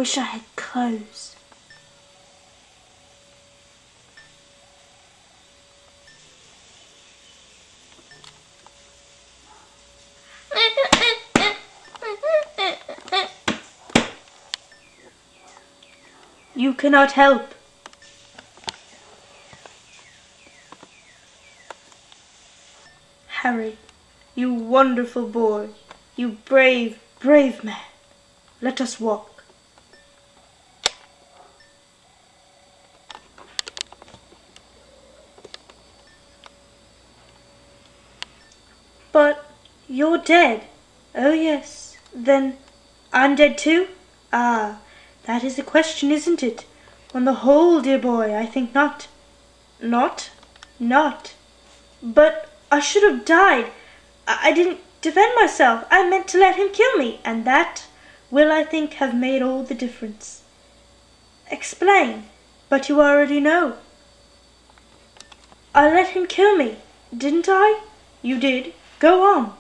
wish I had clothes. You cannot help. Harry, you wonderful boy, you brave, brave man, let us walk. But you're dead. Oh yes, then I'm dead too? Ah, that is the question, isn't it? On the whole, dear boy, I think not. Not? Not. But I should have died. I didn't defend myself. I meant to let him kill me, and that will, I think, have made all the difference. Explain. But you already know. I let him kill me, didn't I? You did. Go on.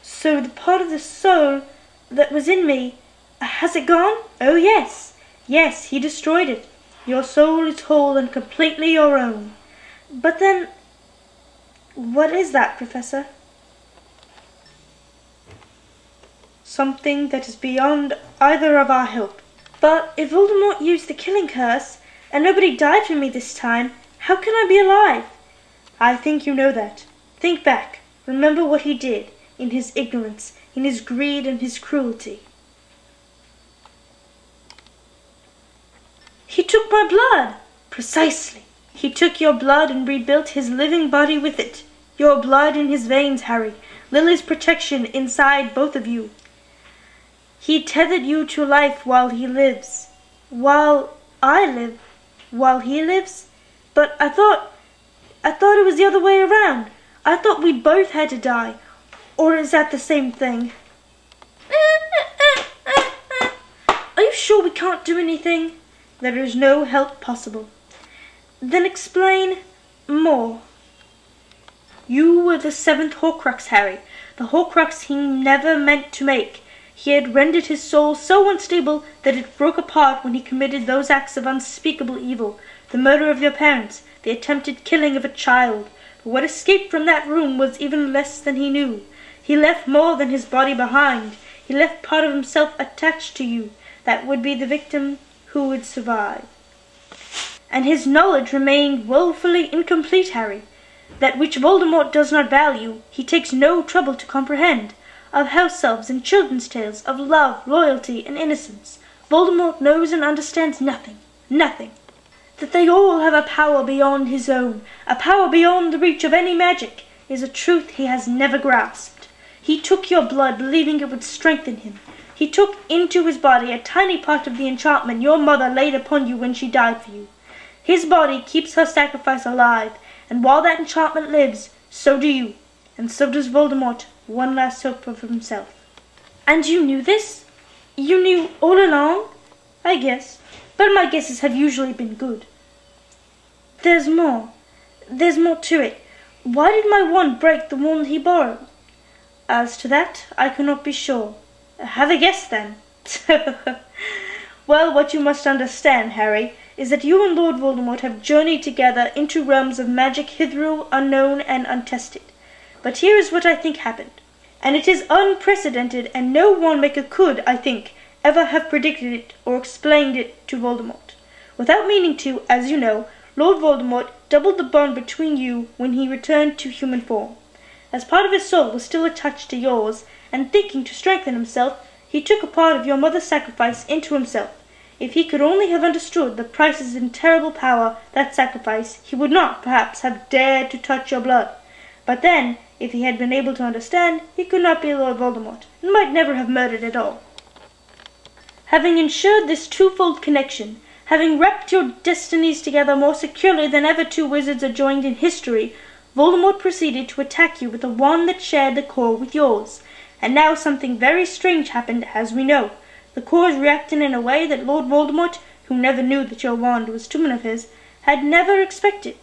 So the part of the soul that was in me, has it gone? Oh yes. Yes, he destroyed it. Your soul is whole and completely your own. But then, what is that, Professor? Something that is beyond either of our help. But if Voldemort used the killing curse, and nobody died for me this time, how can I be alive? I think you know that. Think back. Remember what he did, in his ignorance, in his greed and his cruelty. He took my blood! Precisely. He took your blood and rebuilt his living body with it. Your blood in his veins, Harry. Lily's protection inside both of you. He tethered you to life while he lives. While I live. While he lives? But I thought it was the other way around. I thought we both had to die. Or is that the same thing? Are you sure we can't do anything? There is no help possible. Then explain more. You were the seventh Horcrux, Harry. The Horcrux he never meant to make. He had rendered his soul so unstable that it broke apart when he committed those acts of unspeakable evil. The murder of your parents, the attempted killing of a child. But what escaped from that room was even less than he knew. He left more than his body behind. He left part of himself attached to you. That would be the victim who would survive. And his knowledge remained woefully incomplete, Harry. That which Voldemort does not value, he takes no trouble to comprehend. Of house elves and children's tales, of love, loyalty, and innocence, Voldemort knows and understands nothing. Nothing. That they all have a power beyond his own, a power beyond the reach of any magic, is a truth he has never grasped. He took your blood, believing it would strengthen him. He took into his body a tiny part of the enchantment your mother laid upon you when she died for you. His body keeps her sacrifice alive, and while that enchantment lives, so do you, and so does Voldemort, one last hope of himself. And you knew this? You knew all along? I guess, but my guesses have usually been good. There's more. There's more to it. Why did my wand break the wand he borrowed? As to that, I cannot be sure. Have a guess, then. Well, what you must understand, Harry, is that you and Lord Voldemort have journeyed together into realms of magic hitherto unknown and untested. But here is what I think happened, and it is unprecedented, and no wand-maker could, I think, ever have predicted it or explained it to Voldemort. Without meaning to, as you know, Lord Voldemort doubled the bond between you when he returned to human form. As part of his soul was still attached to yours, and thinking to strengthen himself, he took a part of your mother's sacrifice into himself. If he could only have understood the priceless and terrible power that sacrifice, he would not, perhaps, have dared to touch your blood. But then, if he had been able to understand, he could not be Lord Voldemort, and might never have murdered at all. Having ensured this twofold connection, having wrapped your destinies together more securely than ever two wizards are joined in history, Voldemort proceeded to attack you with a wand that shared the core with yours. And now something very strange happened, as we know. The cores reacted in a way that Lord Voldemort, who never knew that your wand was twin of his, had never expected.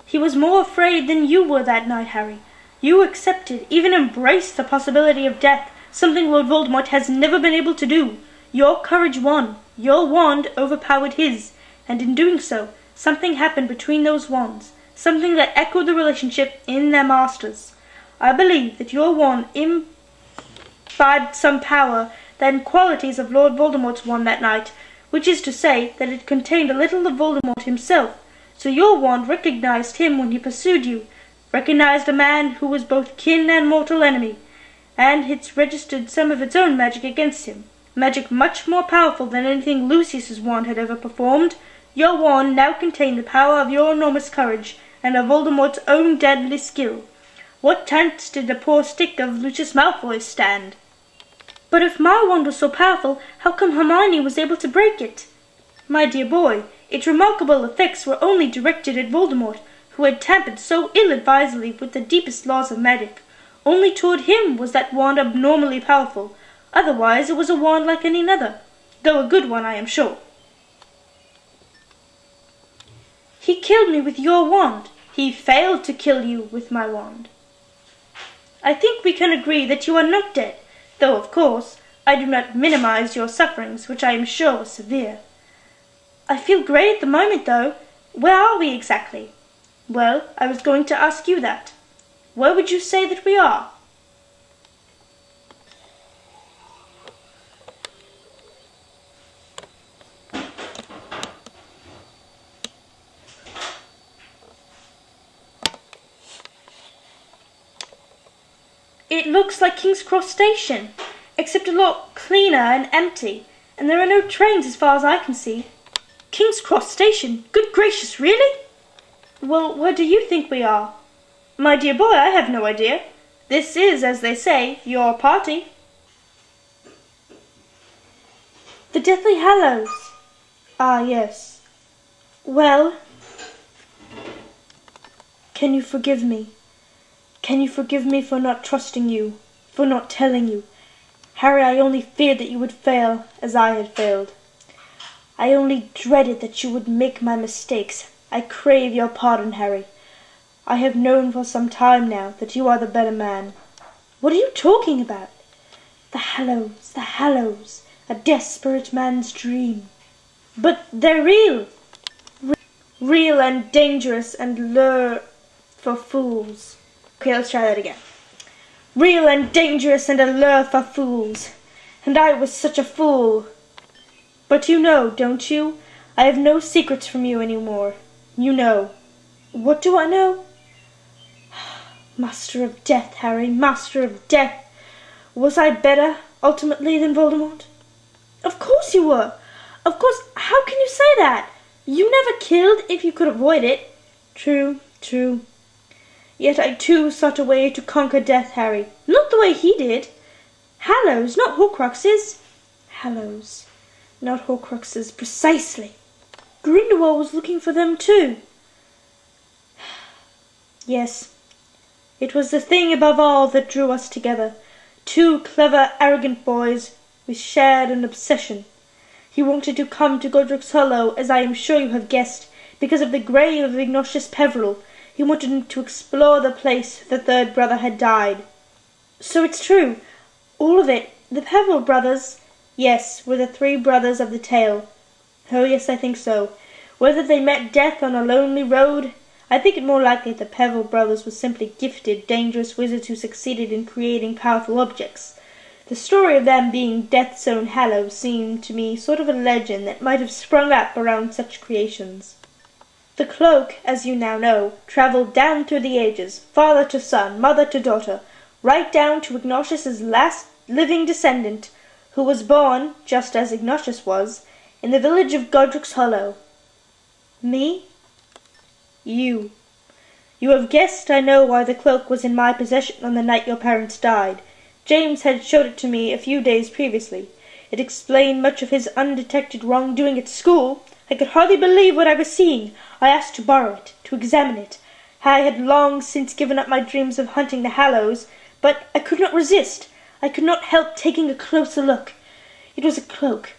He was more afraid than you were that night, Harry. You accepted, even embraced the possibility of death, something Lord Voldemort has never been able to do. Your courage won. Your wand overpowered his, and in doing so, something happened between those wands, something that echoed the relationship in their masters. I believe that your wand imbibed some power and qualities of Lord Voldemort's wand that night, which is to say that it contained a little of Voldemort himself. So your wand recognized him when he pursued you, recognized a man who was both kin and mortal enemy, and it's registered some of its own magic against him, magic much more powerful than anything Lucius's wand had ever performed. Your wand now contained the power of your enormous courage, and of Voldemort's own deadly skill. What chance did the poor stick of Lucius Malfoy stand? But if my wand was so powerful, how come Hermione was able to break it? My dear boy, its remarkable effects were only directed at Voldemort, who had tampered so ill-advisedly with the deepest laws of magic. Only toward him was that wand abnormally powerful. Otherwise it was a wand like any other, though a good one, I am sure. He killed me with your wand. He failed to kill you with my wand. I think we can agree that you are not dead, though, of course, I do not minimize your sufferings, which I am sure were severe. I feel great at the moment, though. Where are we exactly? Well, I was going to ask you that. Where would you say that we are? It looks like King's Cross Station, except a lot cleaner and empty, and there are no trains as far as I can see. King's Cross Station? Good gracious, really? Well, where do you think we are? My dear boy, I have no idea. This is, as they say, your party. The Deathly Hallows. Ah, yes. Well, can you forgive me? Can you forgive me for not trusting you, for not telling you? Harry, I only feared that you would fail, as I had failed. I only dreaded that you would make my mistakes. I crave your pardon, Harry. I have known for some time now that you are the better man. What are you talking about? The Hallows, a desperate man's dream. But they're real. Real and dangerous and lure for fools. Okay, let's try that again. Real and dangerous and a lure for fools. And I was such a fool. But you know, don't you? I have no secrets from you any more. You know. What do I know? Master of Death, Harry, Master of Death. Was I better, ultimately, than Voldemort? Of course you were. Of course, how can you say that? You never killed if you could avoid it. True, true. Yet I too sought a way to conquer death, Harry. Not the way he did. Hallows, not Horcruxes. Hallows, not Horcruxes, precisely. Grindelwald was looking for them too. Yes, it was the thing above all that drew us together. Two clever, arrogant boys. We shared an obsession. He wanted to come to Godric's Hollow, as I am sure you have guessed, because of the grave of Ignatius Peverell. He wanted to explore the place the third brother had died. So it's true, all of it. The Peverell brothers, yes, were the three brothers of the tale. Oh, yes, I think so. Whether they met death on a lonely road, I think it more likely the Peverell brothers were simply gifted, dangerous wizards who succeeded in creating powerful objects. The story of them being Death's own Hallows seemed to me sort of a legend that might have sprung up around such creations. The cloak, as you now know, travelled down through the ages, father to son, mother to daughter, right down to Ignatius's last living descendant, who was born, just as Ignatius was, in the village of Godric's Hollow. Me? You. You have guessed, I know, why the cloak was in my possession on the night your parents died. James had showed it to me a few days previously. It explained much of his undetected wrongdoing at school. I could hardly believe what I was seeing. I asked to borrow it, to examine it. I had long since given up my dreams of hunting the Hallows, but I could not resist. I could not help taking a closer look. It was a cloak,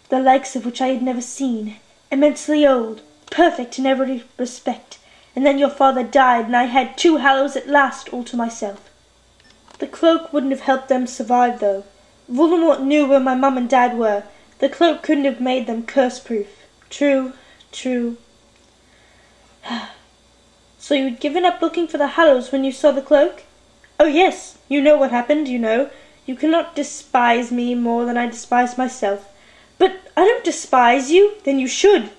the likes of which I had never seen, immensely old, perfect in every respect. And then your father died, and I had 2 Hallows at last all to myself. The cloak wouldn't have helped them survive, though. Voldemort knew where my mum and dad were. The cloak couldn't have made them curse-proof. True, true. So you'd given up looking for the Hallows when you saw the cloak? Oh yes, you know what happened, you know. You cannot despise me more than I despise myself. But I don't despise you. Then you should.